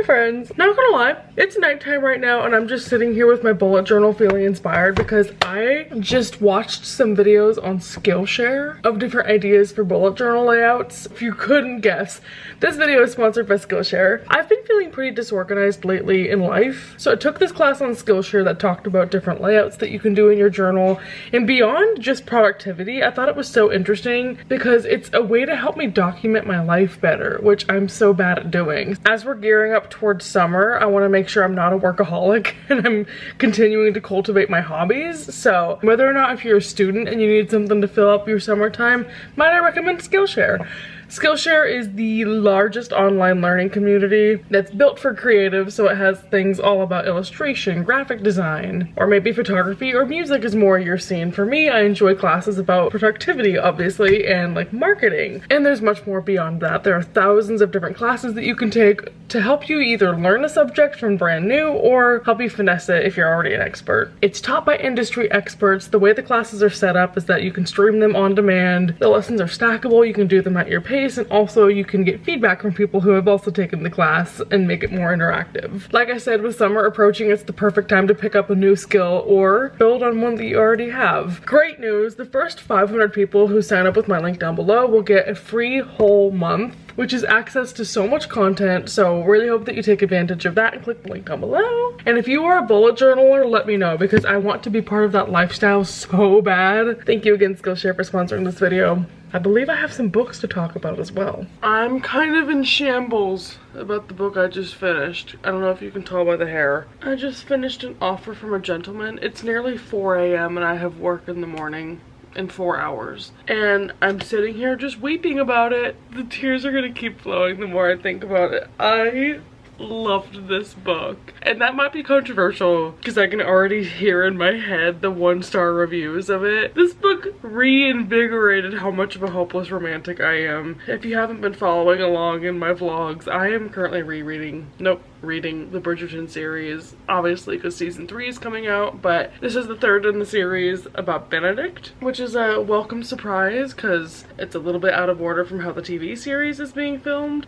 Hi friends, not gonna lie, it's nighttime right now and I'm just sitting here with my bullet journal feeling inspired because I just watched some videos on Skillshare of different ideas for bullet journal layouts. If you couldn't guess, this video is sponsored by Skillshare. I've been feeling pretty disorganized lately in life, so I took this class on Skillshare that talked about different layouts that you can do in your journal, and beyond just productivity, I thought it was so interesting because it's a way to help me document my life better, which I'm so bad at doing. As we're gearing up towards summer, I want to make sure I'm not a workaholic and I'm continuing to cultivate my hobbies. So whether or not if you're a student and you need something to fill up your summertime, might I recommend Skillshare. Skillshare is the largest online learning community that's built for creatives, so it has things all about illustration, graphic design, or maybe photography or music is more your scene. For me, I enjoy classes about productivity, obviously, and like marketing. And there's much more beyond that. There are thousands of different classes that you can take to help you either learn a subject from brand new or help you finesse it if you're already an expert. It's taught by industry experts. The way the classes are set up is that you can stream them on demand. The lessons are stackable. You can do them at your pace. And also you can get feedback from people who have also taken the class and make it more interactive. Like I said, with summer approaching, it's the perfect time to pick up a new skill or build on one that you already have. Great news, the first 500 people who sign up with my link down below will get a free whole month, which is access to so much content, so really hope that you take advantage of that and click the link down below. And if you are a bullet journaler, let me know because I want to be part of that lifestyle so bad. Thank you again, Skillshare, for sponsoring this video. I believe I have some books to talk about as well. I'm kind of in shambles about the book I just finished. I don't know if you can tell by the hair. I just finished An Offer from a Gentleman. It's nearly 4 a.m. and I have work in the morning in 4 hours. And I'm sitting here just weeping about it. The tears are gonna keep flowing the more I think about it. I loved this book, and that might be controversial because I can already hear in my head the 1-star reviews of it. This book reinvigorated how much of a hopeless romantic I am. If you haven't been following along in my vlogs, I am currently reading the Bridgerton series, obviously because season 3 is coming out, but this is the third in the series about Benedict, which is a welcome surprise because it's a little bit out of order from how the TV series is being filmed.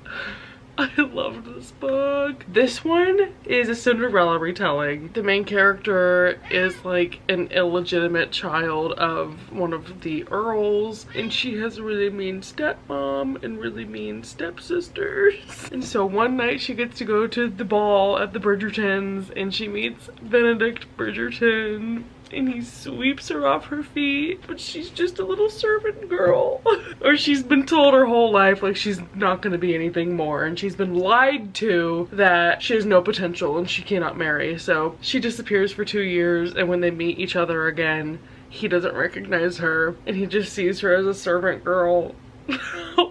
I loved this book. This one is a Cinderella retelling. The main character is like an illegitimate child of one of the earls, and she has a really mean stepmom and really mean stepsisters. And so one night she gets to go to the ball at the Bridgertons and she meets Benedict Bridgerton. And he sweeps her off her feet, but she's just a little servant girl. Or she's been told her whole life like she's not gonna be anything more, and she's been lied to that she has no potential and she cannot marry. So she disappears for 2 years, and when they meet each other again, he doesn't recognize her and he just sees her as a servant girl.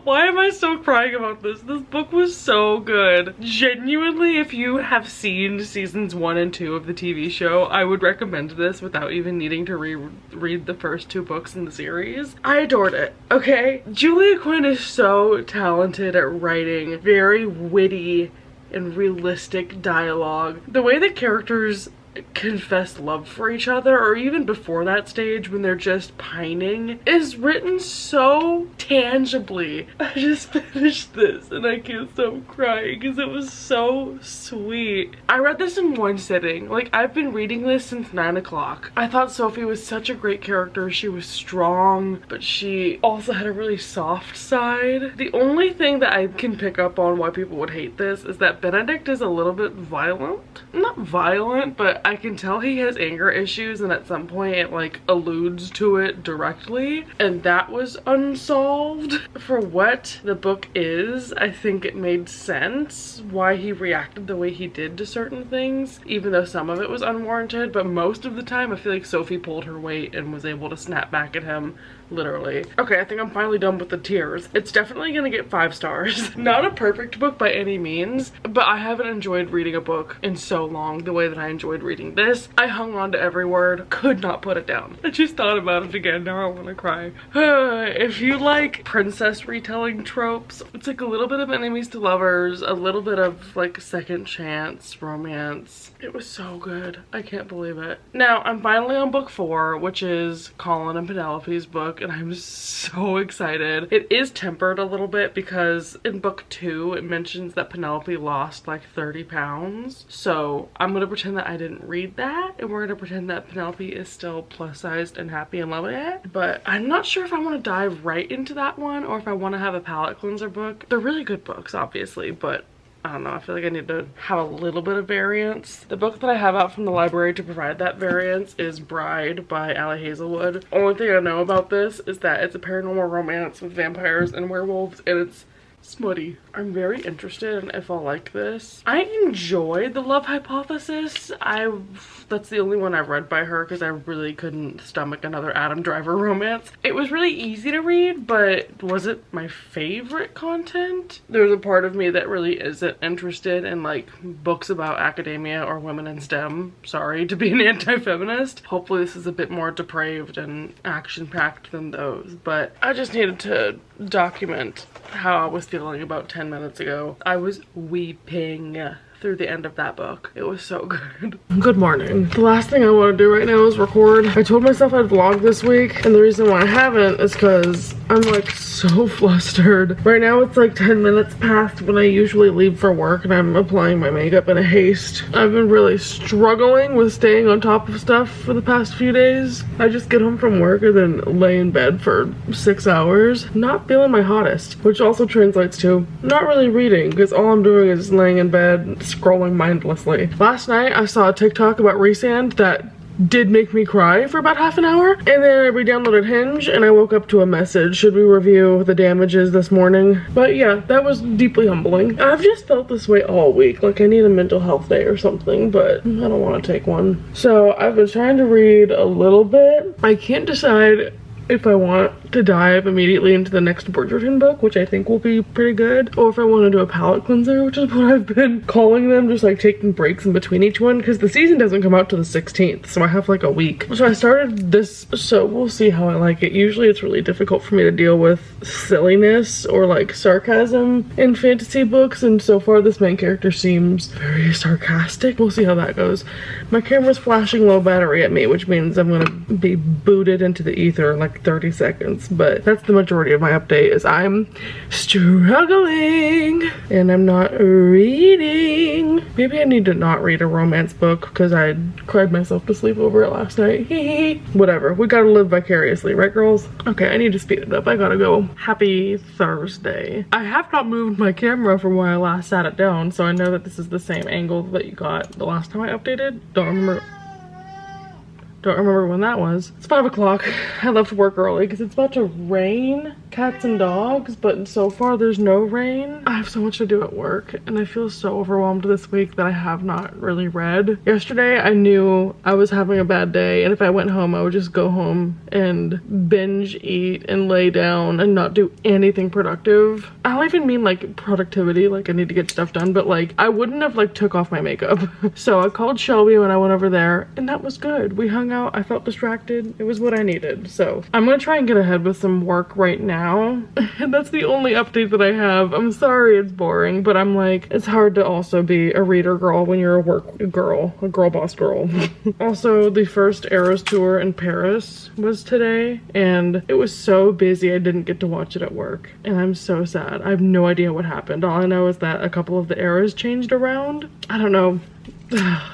Why am I so crying about this? This book was so good. Genuinely, if you have seen seasons 1 and 2 of the TV show, I would recommend this without even needing to read the first 2 books in the series. I adored it, okay? Julia Quinn is so talented at writing very witty and realistic dialogue. The way that characters confess love for each other, or even before that stage when they're just pining, is written so tangibly. I just finished this and I can't stop crying because it was so sweet. I read this in one sitting. Like, I've been reading this since 9 o'clock. I thought Sophie was such a great character. She was strong, but she also had a really soft side. The only thing that I can pick up on why people would hate this is that Benedict is a little bit violent. Not violent, but I can tell he has anger issues, and at some point it like alludes to it directly, and that was unsolved. For what the book is, I think it made sense why he reacted the way he did to certain things, even though some of it was unwarranted, but most of the time I feel like Sophie pulled her weight and was able to snap back at him, literally. Okay, I think I'm finally done with the tears. It's definitely gonna get 5 stars. Not a perfect book by any means, but I haven't enjoyed reading a book in so long the way that I enjoyed reading reading this. I hung on to every word, could not put it down. I just thought about it again, now I want to cry. If you like princess retelling tropes, it's like a little bit of enemies to lovers, a little bit of like second chance romance. It was so good. I can't believe it. Now, I'm finally on book 4, which is Colin and Penelope's book, and I'm so excited. It is tempered a little bit because in book 2, it mentions that Penelope lost like 30 pounds. So I'm gonna pretend that I didn't read that, and we're gonna pretend that Penelope is still plus sized and happy and loving it. But I'm not sure if I want to dive right into that one or if I want to have a palate cleanser book. They're really good books, obviously, but I don't know, I feel like I need to have a little bit of variance. The book that I have out from the library to provide that variance is Bride by Allie Hazelwood. Only thing I know about this is that it's a paranormal romance with vampires and werewolves, and it's smutty. I'm very interested in if I'll like this. I enjoyed The Love Hypothesis. That's the only one I've read by her because I really couldn't stomach another Adam Driver romance. It was really easy to read, but was it my favorite content? There's a part of me that really isn't interested in like books about academia or women in STEM. Sorry to be an anti-feminist. Hopefully this is a bit more depraved and action-packed than those, but I just needed to document how I was feeling about 10 minutes ago. I was weeping through the end of that book. It was so good. Good morning. The last thing I want to do right now is record. I told myself I'd vlog this week, and the reason why I haven't is because I'm like so flustered. Right now it's like 10 minutes past when I usually leave for work, and I'm applying my makeup in a haste. I've been really struggling with staying on top of stuff for the past few days. I just get home from work and then lay in bed for 6 hours, not feeling my hottest, which also translates to not really reading because all I'm doing is laying in bed scrolling mindlessly. Last night I saw a TikTok about Resand that did make me cry for about half an hour, and then I re-downloaded Hinge and I woke up to a message, should we review The Damages this morning? But yeah, that was deeply humbling. I've just felt this way all week, like I need a mental health day or something, but I don't want to take one. So I've been trying to read a little bit. I can't decide if I want to dive immediately into the next Bridgerton book, which I think will be pretty good, or if I want to do a palate cleanser, which is what I've been calling them, just like taking breaks in between each one, because the season doesn't come out till the 16th, so I have like a week. So I started this, so we'll see how I like it. Usually it's really difficult for me to deal with silliness or like sarcasm in fantasy books, and so far this main character seems very sarcastic. We'll see how that goes. My camera's flashing low battery at me, which means I'm gonna be booted into the ether in like 30 seconds. But that's the majority of my update, is I'm struggling and I'm not reading. Maybe I need to not read a romance book because I cried myself to sleep over it last night. Whatever, we gotta live vicariously, right girls? Okay, I need to speed it up. I gotta go. Happy Thursday. I have not moved my camera from where I last sat it down, so I know that this is the same angle that you got the last time I updated. Don't remember when that was. It's 5 o'clock. I left work early because it's about to rain cats and dogs, but so far there's no rain. I have so much to do at work and I feel so overwhelmed this week that I have not really read. Yesterday I knew I was having a bad day, and if I went home I would just go home and binge eat and lay down and not do anything productive. I don't even mean like productivity, like I need to get stuff done, but like I wouldn't have like took off my makeup. So I called Shelby when I went over there, and that was good. We hung out, I felt distracted. It was what I needed. So I'm gonna try and get ahead with some work right now. And that's the only update that I have. I'm sorry it's boring, but I'm like, it's hard to also be a reader girl when you're a work girl, a girl boss girl. Also, the first Eras tour in Paris was today, and it was so busy I didn't get to watch it at work. And I'm so sad. I have no idea what happened. All I know is that a couple of the eras changed around. I don't know.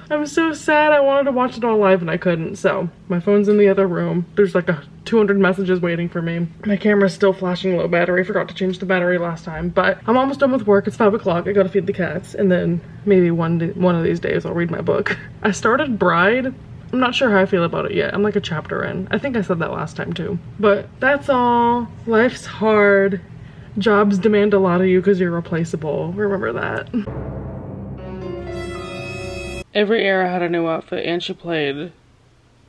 I'm so sad. I wanted to watch it all live and I couldn't, so my phone's in the other room. There's like 200 messages waiting for me. My camera's still flashing low battery. I forgot to change the battery last time, but I'm almost done with work. It's 5 o'clock. I gotta feed the cats, and then maybe one of these days I'll read my book. I started Bride. I'm not sure how I feel about it yet. I'm like a chapter in. I think I said that last time too. But that's all. Life's hard. Jobs demand a lot of you because you're replaceable. Remember that. Every era had a new outfit, and she played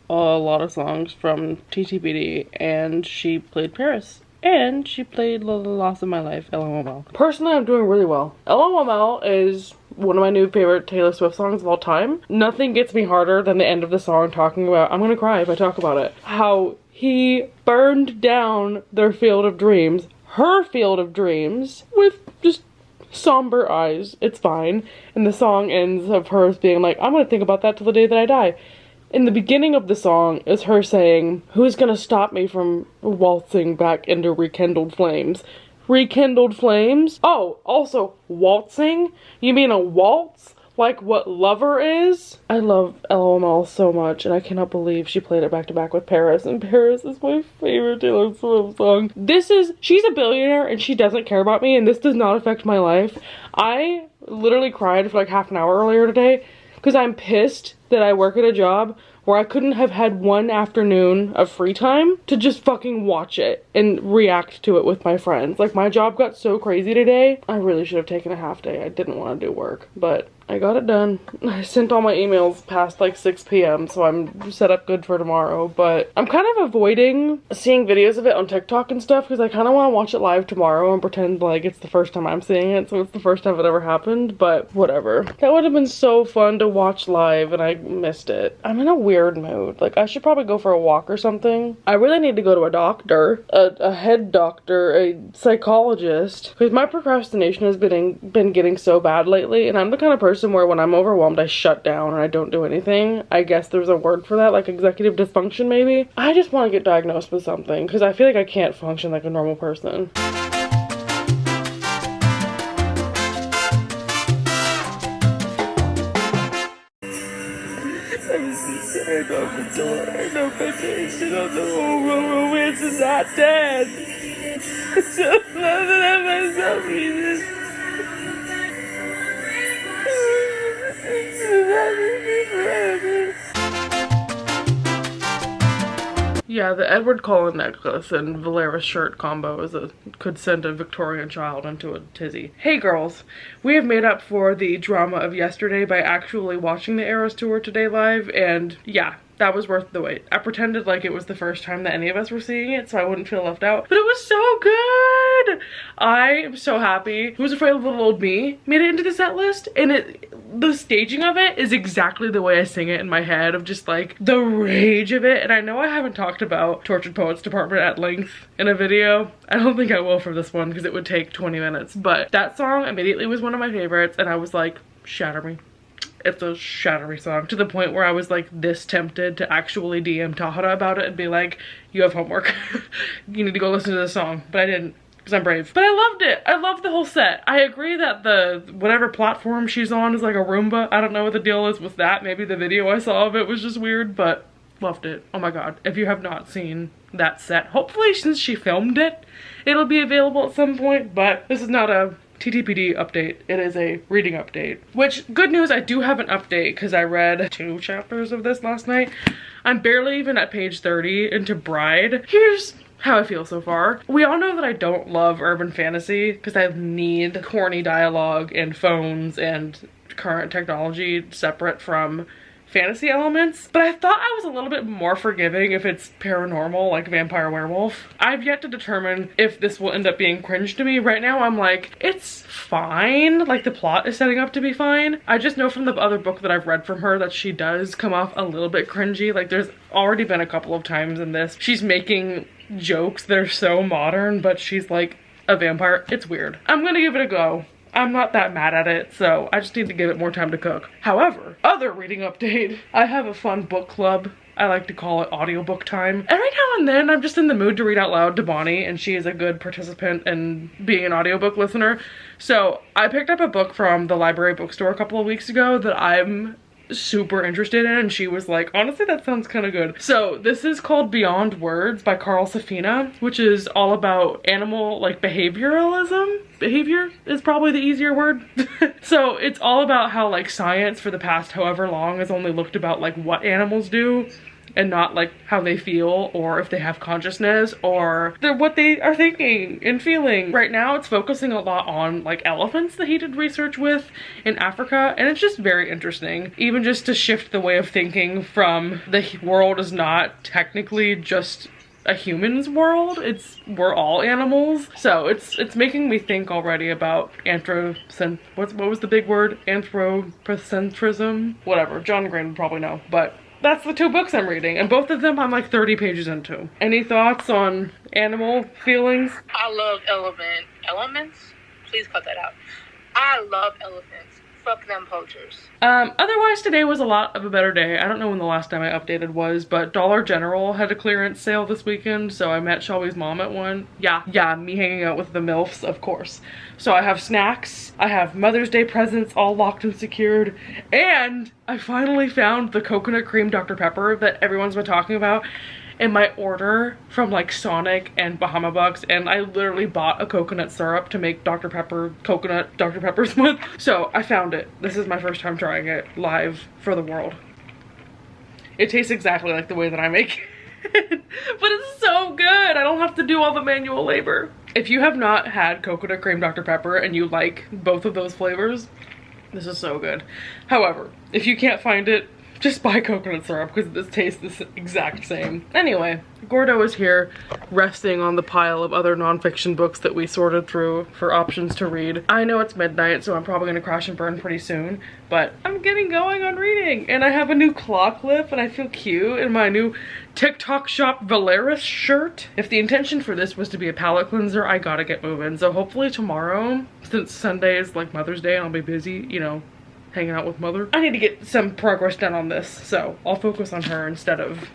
a lot of songs from TTBD, and she played Paris. And she played The Loss of My Life, LOL. Personally, I'm doing really well. LOL is one of my new favorite Taylor Swift songs of all time. Nothing gets me harder than the end of the song talking about, I'm gonna cry if I talk about it, how he burned down their field of dreams, her field of dreams, with just somber eyes. It's fine. And the song ends of hers being like, I'm gonna think about that till the day that I die. In the beginning of the song is her saying, who's gonna stop me from waltzing back into rekindled flames? Rekindled flames? Oh, also, waltzing? You mean a waltz? Like what Lover is? I love LOL so much, and I cannot believe she played it back to back with Paris, and Paris is my favorite Taylor Swift song. She's a billionaire and she doesn't care about me, and this does not affect my life. I literally cried for like half an hour earlier today because I'm pissed that I work at a job where I couldn't have had one afternoon of free time to just fucking watch it and react to it with my friends. Like, my job got so crazy today, I really should have taken a half day. I didn't want to do work, but I got it done. I sent all my emails past like 6 p.m. so I'm set up good for tomorrow, but I'm kind of avoiding seeing videos of it on TikTok and stuff because I kind of want to watch it live tomorrow and pretend like it's the first time I'm seeing it, so it's the first time it ever happened, but whatever. That would have been so fun to watch live and I missed it. I'm in a weird mood. Like, I should probably go for a walk or something. I really need to go to a doctor, a head doctor, a psychologist, because my procrastination has been getting so bad lately, and I'm the kind of person where when I'm overwhelmed I shut down and I don't do anything. I guess there's a word for that, like executive dysfunction maybe. I just want to get diagnosed with something because I feel like I can't function like a normal person. I'm scared of the door. No vacation on the whole romance is not dead. So now that I myself Jesus. Yeah, the Edward Cullen necklace and Valera shirt combo could send a Victorian child into a tizzy. Hey girls, we have made up for the drama of yesterday by actually watching the Eras tour today live, and yeah, that was worth the wait. I pretended like it was the first time that any of us were seeing it so I wouldn't feel left out, but it was so good! I am so happy. Who Was Afraid of Little Old Me made it into the set list, and the staging of it is exactly the way I sing it in my head, of just like the rage of it. And I know I haven't talked about Tortured Poets Department at length in a video. I don't think I will for this one because it would take 20 minutes, but that song immediately was one of my favorites and I was like, shatter me. It's a shattery song, to the point where I was like this tempted to actually DM Tahara about it and be like, you have homework. You need to go listen to this song, but I didn't because I'm brave. But I loved it. I loved the whole set. I agree that the whatever platform she's on is like a Roomba. I don't know what the deal is with that. Maybe the video I saw of it was just weird, but loved it. Oh my god. If you have not seen that set, hopefully since she filmed it, it'll be available at some point, but this is not a TTPD update, it is a reading update. Which, good news, I do have an update because I read 2 chapters of this last night. I'm barely even at page 30 into Bride. Here's how I feel so far. We all know that I don't love urban fantasy because I need corny dialogue and phones and current technology separate from fantasy elements, but I thought I was a little bit more forgiving if it's paranormal, like vampire werewolf. I've yet to determine if this will end up being cringe to me. Right now I'm like, it's fine, like the plot is setting up to be fine. I just know from the other book that I've read from her that she does come off a little bit cringy. Like, there's already been a couple of times in this she's making jokes that are so modern, but she's like a vampire. It's weird. I'm gonna give it a go. I'm not that mad at it, so I just need to give it more time to cook. However, other reading update. I have a fun book club. I like to call it audiobook time. Every now and then I'm just in the mood to read out loud to Bonnie, and she is a good participant in being an audiobook listener. So I picked up a book from the library bookstore a couple of weeks ago that I'm super interested in, and she was like, honestly that sounds kind of good. So this is called Beyond Words by Carl Safina, which is all about animal like behavioralism. Behavior is probably the easier word. So it's all about how like science for the past however long has only looked about like what animals do and not like how they feel or if they have consciousness or what they are thinking and feeling. Right now it's focusing a lot on like elephants that he did research with in Africa, and it's just very interesting, even just to shift the way of thinking from the world is not technically just a human's world. We're all animals. So it's making me think already about what was the big word? Anthropocentrism? Whatever, John Green would probably know, but that's the 2 books I'm reading, and both of them I'm like 30 pages into. Any thoughts on animal feelings? I love elements? Please cut that out. I love elephants. Fuck them poachers. Otherwise today was a lot of a better day. I don't know when the last time I updated was, but Dollar General had a clearance sale this weekend, so I met Shelby's mom at one. Yeah, me hanging out with the MILFs, of course. So I have snacks, I have Mother's Day presents all locked and secured, and I finally found the coconut cream Dr. Pepper that everyone's been talking about in my order from like Sonic and Bahama Bucks, and I literally bought a coconut syrup to make Dr. Pepper coconut Dr. Peppers with. So I found it. This is my first time trying it live for the world. It tastes exactly like the way that I make it, but it's so good. I don't have to do all the manual labor. If you have not had coconut cream Dr. Pepper and you like both of those flavors, this is so good. However, if you can't find it, just buy coconut syrup because this tastes the exact same. Anyway, Gordo is here resting on the pile of other nonfiction books that we sorted through for options to read. I know it's midnight, so I'm probably gonna crash and burn pretty soon, but I'm getting going on reading, and I have a new claw clip and I feel cute in my new TikTok shop Valeris shirt. If the intention for this was to be a palette cleanser, I gotta get moving. So hopefully tomorrow, since Sunday is like Mother's Day and I'll be busy, you know, hanging out with Mother, I need to get some progress done on this, so I'll focus on her instead of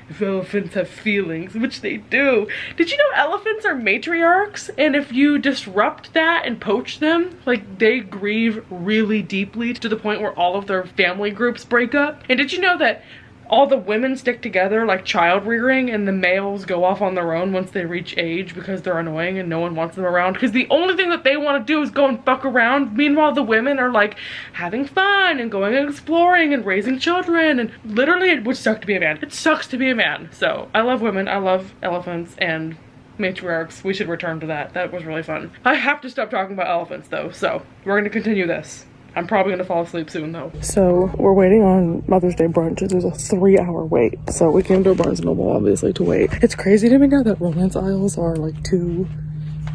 if elephants have feelings, which they do. Did you know elephants are matriarchs, and if you disrupt that and poach them, like, they grieve really deeply to the point where all of their family groups break up? And did you know that all the women stick together like child rearing, and the males go off on their own once they reach age because they're annoying and no one wants them around, because the only thing that they want to do is go and fuck around. Meanwhile, the women are like having fun and going and exploring and raising children, and literally it would suck to be a man. It sucks to be a man. So I love women, I love elephants and matriarchs. We should return to that. That was really fun. I have to stop talking about elephants though, so we're gonna continue this. I'm probably gonna fall asleep soon though. So we're waiting on Mother's Day brunch. There's a 3-hour wait. So we came to a Barnes & Noble obviously to wait. It's crazy to me now that romance aisles are like 2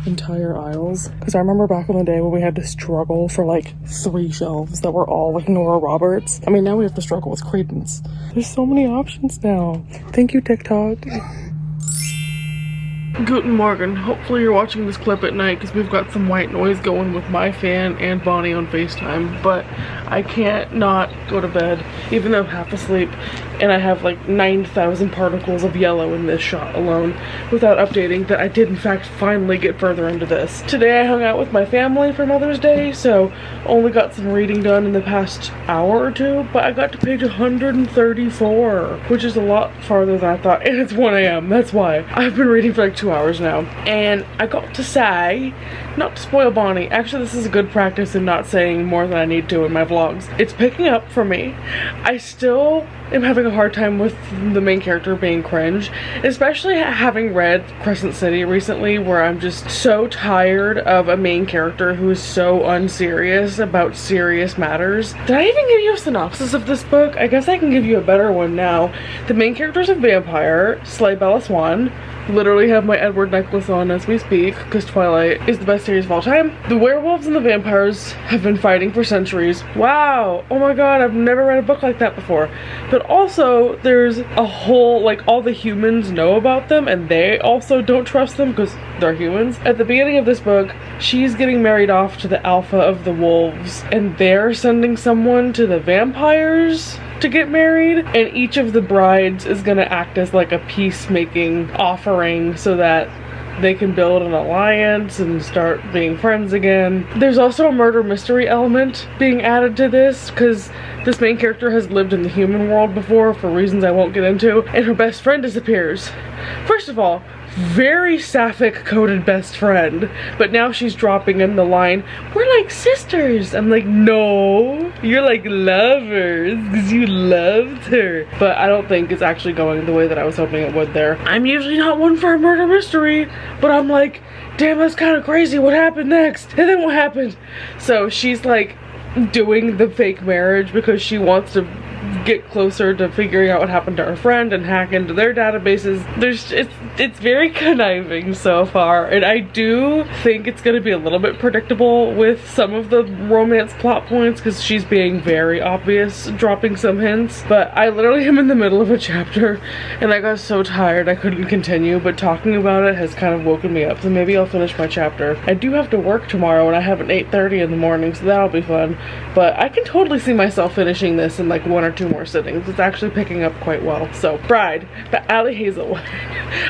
entire aisles. Because I remember back in the day when we had to struggle for like 3 shelves that were all like Nora Roberts. I mean, now we have to struggle with Credence. There's so many options now. Thank you, TikTok. Guten Morgen. Hopefully you're watching this clip at night because we've got some white noise going with my fan and Bonnie on FaceTime, but I can't not go to bed even though I'm half asleep and I have like 9,000 particles of yellow in this shot alone without updating that I did in fact finally get further into this. Today I hung out with my family for Mother's Day, so only got some reading done in the past hour or 2, but I got to page 134, which is a lot farther than I thought, and it's 1 a.m. That's why. I've been reading for like 2 hours now, and I got to say, not to spoil Bonnie, actually this is a good practice in not saying more than I need to in my vlogs. It's picking up for me. I still am having a hard time with the main character being cringe, especially having read Crescent City recently, where I'm just so tired of a main character who is so unserious about serious matters. Did I even give you a synopsis of this book? I guess I can give you a better one now. The main character is a vampire, Slay Bella Swan. Literally have my Edward necklace on as we speak because Twilight is the best series of all time. The werewolves and the vampires have been fighting for centuries. Wow, oh my god, I've never read a book like that before. But also there's a whole, like, all the humans know about them and they also don't trust them because they're humans. At the beginning of this book, she's getting married off to the alpha of the wolves and they're sending someone to the vampires to get married, and each of the brides is gonna act as like a peacemaking offering so that they can build an alliance and start being friends again. There's also a murder mystery element being added to this because this main character has lived in the human world before for reasons I won't get into, and her best friend disappears. First of all, very sapphic coded best friend, but now she's dropping in the line, we're like sisters. I'm like, no, you're like lovers because you loved her. But I don't think it's actually going the way that I was hoping it would there. I'm usually not one for a murder mystery, but I'm like, damn, that's kind of crazy. What happened next? And then what happened? So she's like doing the fake marriage because she wants to get closer to figuring out what happened to her friend and hack into their databases. It's very conniving so far, and I do think it's gonna be a little bit predictable with some of the romance plot points because she's being very obvious, dropping some hints. But I literally am in the middle of a chapter and I got so tired I couldn't continue, but talking about it has kind of woken me up, so maybe I'll finish my chapter. I do have to work tomorrow and I have an 8:30 in the morning, so that'll be fun. But I can totally see myself finishing this in like 1 or 2 more sittings. It's actually picking up quite well. So, Bride by Ali Hazelwood.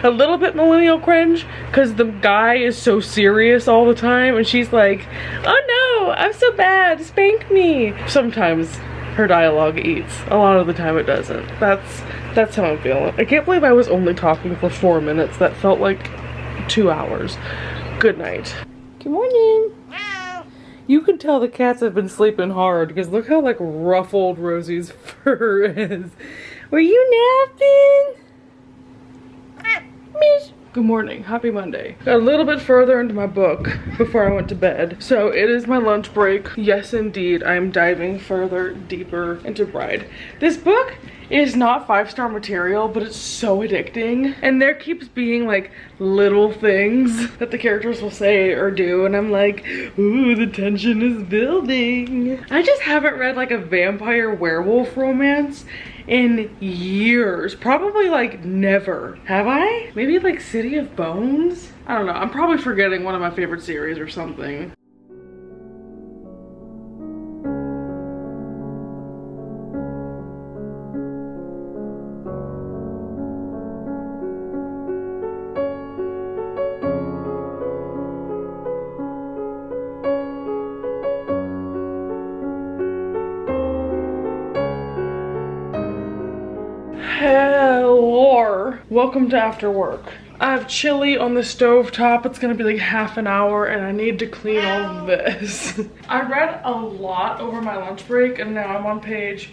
A little bit millennial cringe because the guy is so serious all the time and she's like, oh no, I'm so bad, spank me. Sometimes her dialogue eats. A lot of the time it doesn't. That's how I'm feeling. I can't believe I was only talking for 4 minutes. That felt like 2 hours. Good night. Good morning. You can tell the cats have been sleeping hard because look how like ruffled Rosie's fur is. Were you napping? Miss. Good morning, happy Monday. Got a little bit further into my book before I went to bed. So it is my lunch break. Yes, indeed, I'm diving further, deeper into Bride. This book is not 5-star material, but it's so addicting. And there keeps being like little things that the characters will say or do. And I'm like, ooh, the tension is building. I just haven't read like a vampire werewolf romance in years. Probably like never. Have I? Maybe like City of Bones? I don't know. I'm probably forgetting one of my favorite series or something. Hello. Welcome to after work. I have chili on the stove top. It's gonna be like half an hour and I need to clean all of this. I read a lot over my lunch break and now I'm on page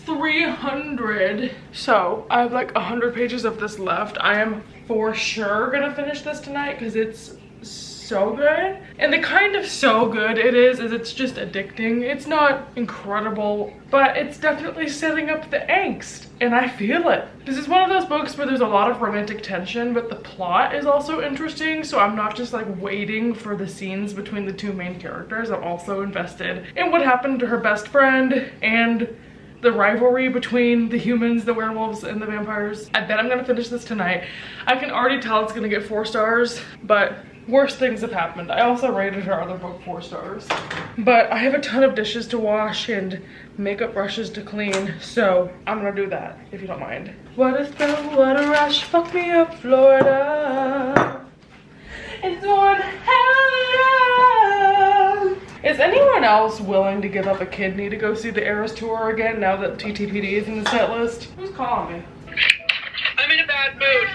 300. So I have like 100 pages of this left. I am for sure gonna finish this tonight because it's so good. And the kind of so good it is it's just addicting. It's not incredible, but it's definitely setting up the angst and I feel it. This is one of those books where there's a lot of romantic tension, but the plot is also interesting, so I'm not just like waiting for the scenes between the two main characters. I'm also invested in what happened to her best friend and the rivalry between the humans, the werewolves, and the vampires. I bet I'm gonna finish this tonight. I can already tell it's gonna get 4 stars, but worse things have happened. I also rated her other book 4 stars. But I have a ton of dishes to wash and makeup brushes to clean, so I'm gonna do that, if you don't mind. What a spell, what a rush, fuck me up, Florida. It's one hell. Is anyone else willing to give up a kidney to go see the Eras Tour again now that TTPD is in the set list? Who's calling me? I'm in a bad mood.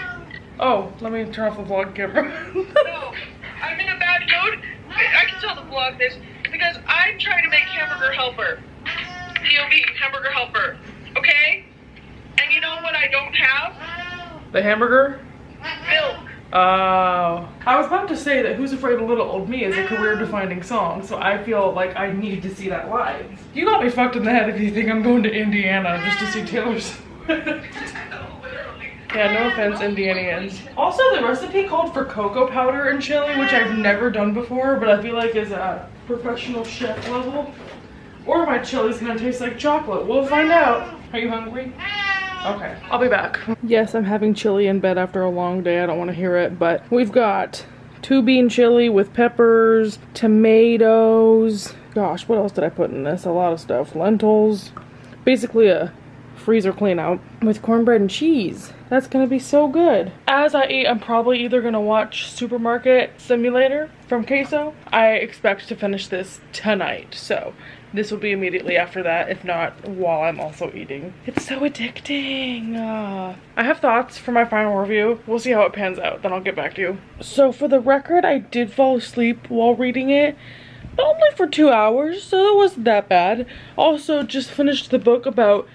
Oh, let me turn off the vlog camera. No, I'm in a bad mood. I can tell the vlog this because I'm trying to make hamburger helper. POV, hamburger helper. Okay? And you know what I don't have? The hamburger? Milk. Oh. I was about to say that Who's Afraid of Little Old Me is a career-defining song, so I feel like I need to see that live. You got me fucked in the head if you think I'm going to Indiana just to see Taylor Swift. Yeah, no offense, Indianians. Also, the recipe called for cocoa powder and chili, which I've never done before, but I feel like is a professional chef level. Or my chili's gonna taste like chocolate. We'll find out. Are you hungry? Okay, I'll be back. Yes, I'm having chili in bed after a long day. I don't want to hear it, but we've got 2-bean chili with peppers, tomatoes. Gosh, what else did I put in this? A lot of stuff. Lentils. Basically a freezer clean out with cornbread and cheese. That's gonna be so good. As I eat, I'm probably either gonna watch Supermarket Simulator from Queso. I expect to finish this tonight, so this will be immediately after that, if not while I'm also eating. It's so addicting. I have thoughts for my final review. We'll see how it pans out, then I'll get back to you. So for the record, I did fall asleep while reading it, but only for 2 hours, so it wasn't that bad. Also, just finished the book about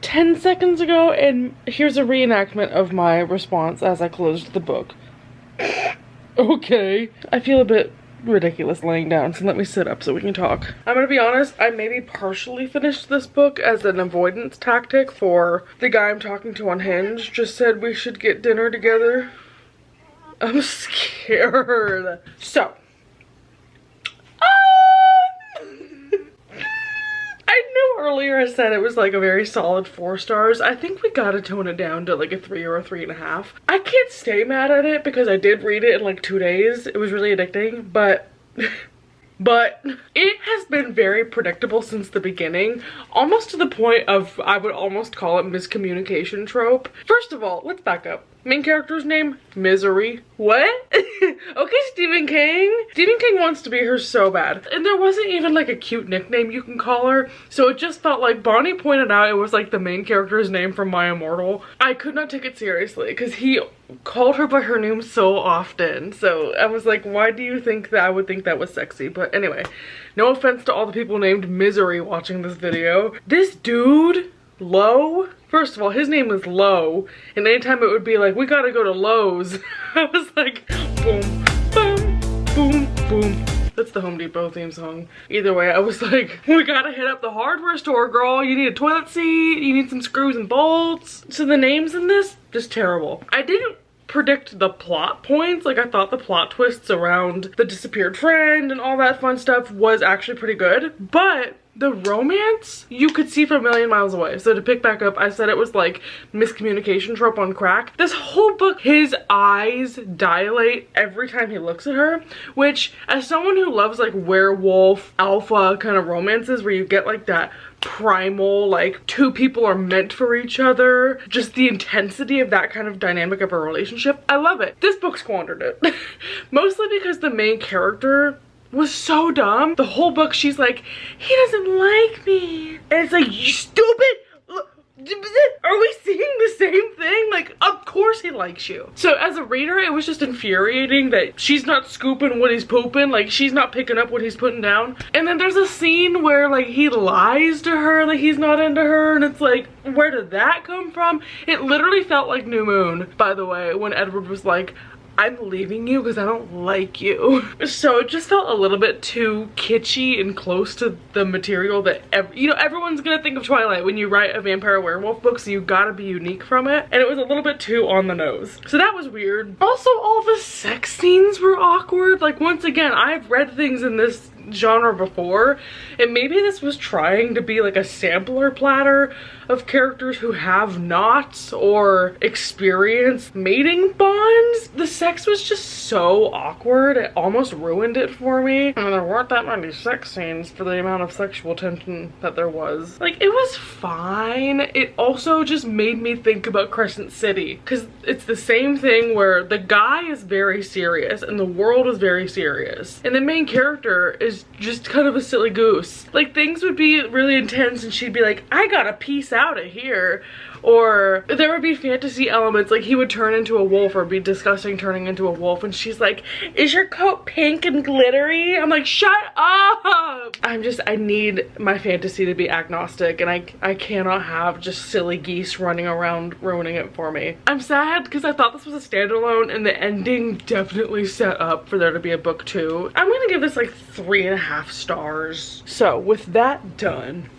10 seconds ago, and here's a reenactment of my response as I closed the book. Okay. I feel a bit ridiculous laying down, so let me sit up so we can talk. I'm gonna be honest, I maybe partially finished this book as an avoidance tactic for the guy I'm talking to on Hinge. Just said we should get dinner together. I'm scared. So, I know earlier I said it was like a very solid 4 stars. I think we gotta tone it down to like a 3 or a 3.5. I can't stay mad at it because I did read it in like 2 days. It was really addicting, but but it has been very predictable since the beginning, almost to the point of, I would almost call it miscommunication trope. First of all, let's back up. Main character's name, Misery. What? Okay, Stephen King. Stephen King wants to be her so bad. And there wasn't even like a cute nickname you can call her. So it just felt like, Bonnie pointed out, it was like the main character's name from My Immortal. I could not take it seriously because he called her by her name so often. So I was like, why do you think that I would think that was sexy? But anyway, no offense to all the people named Misery watching this video. This dude, Low, first of all, his name is Low, and anytime it would be like, we gotta go to Lowe's, I was like, boom, boom, boom, boom. That's the Home Depot theme song. Either way, I was like, we gotta hit up the hardware store, girl. You need a toilet seat, you need some screws and bolts. So the names in this, just terrible. I didn't predict the plot points. Like, I thought the plot twists around the disappeared friend and all that fun stuff was actually pretty good, but the romance you could see from a million miles away. So to pick back up, I said it was like miscommunication trope on crack. This whole book, his eyes dilate every time he looks at her, which, as someone who loves like werewolf alpha kind of romances where you get like that primal, like 2 people are meant for each other, just the intensity of that kind of dynamic of a relationship, I love it. This book squandered it. Mostly because the main character was so dumb. The whole book she's like, he doesn't like me, and it's like, you stupid, are we seeing the same thing? Like, of course he likes you. So as a reader, it was just infuriating that she's not scooping what he's pooping, like she's not picking up what he's putting down. And then there's a scene where like he lies to her that he's not into her, and it's like, where did that come from? It literally felt like New Moon, by the way, when Edward was like, I'm leaving you because I don't like you. So it just felt a little bit too kitschy and close to the material that, you know, everyone's gonna think of Twilight when you write a vampire werewolf book, so you gotta be unique from it. And it was a little bit too on the nose. So that was weird. Also, all the sex scenes were awkward. Like, once again, I've read things in this genre before, and maybe this was trying to be like a sampler platter of characters who have not or experienced mating bonds. The sex was just so awkward, it almost ruined it for me. And there weren't that many sex scenes for the amount of sexual tension that there was. Like, it was fine. It also just made me think about Crescent City, because it's the same thing where the guy is very serious and the world is very serious, and the main character is just kind of a silly goose. Like, things would be really intense and she'd be like, I gotta peace out of here. Or there would be fantasy elements, like he would turn into a wolf or be discussing turning into a wolf, and she's like, is your coat pink and glittery? I'm like, shut up! I need my fantasy to be agnostic, and I cannot have just silly geese running around ruining it for me. I'm sad because I thought this was a standalone, and the ending definitely set up for there to be a book 2. I'm gonna give this like 3.5 stars. So with that done,